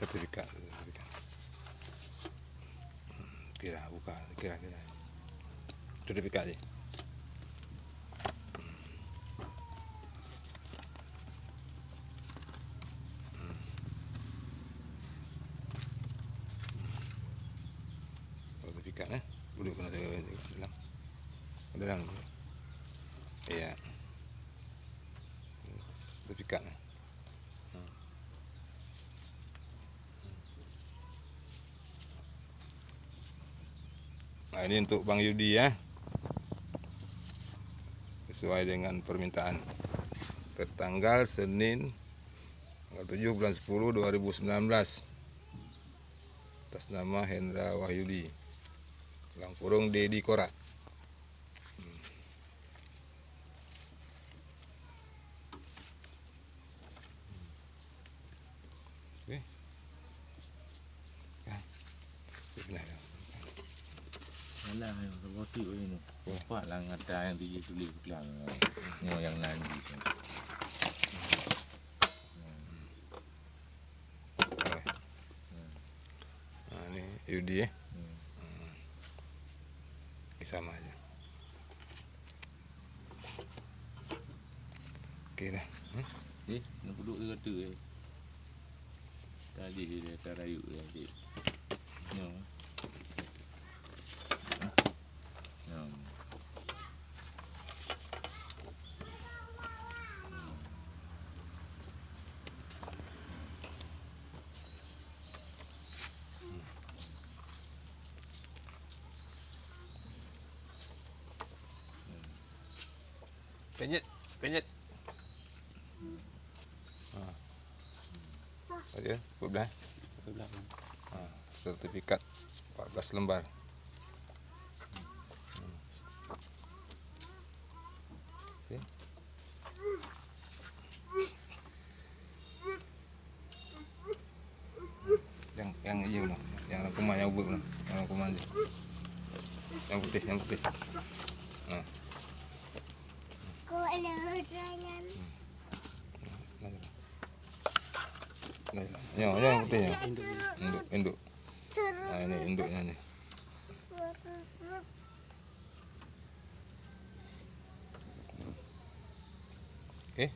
sertifikat. Kira buka, kira. Sertifikat je. Sertifikat duduk kena dalam. Ya. Sertifikat. Nah, ini untuk Bang Yudi ya. Sesuai dengan permintaan. Tertanggal Senin tanggal 7 bulan 10 2019. Atas nama Hendra Wahyudi. Dalam kurung Dedi Korat. Okey. Alah, roti ini. Nampak lah ngata yang dia tulis pelang. Yang nanti. Nah, ini Yudi ya. Sama aja. Okey dah. Nak duduk dia kata tadi dia terayu dia adik. Penyet. Aja, belah. Sertifikat 14 lembar. Okay. Yang ini lah, yang kuman yang ubur lah, yang kuman je. Yang putih. Yang putihnya. Induk. Nah, ini induknya ni. Okey.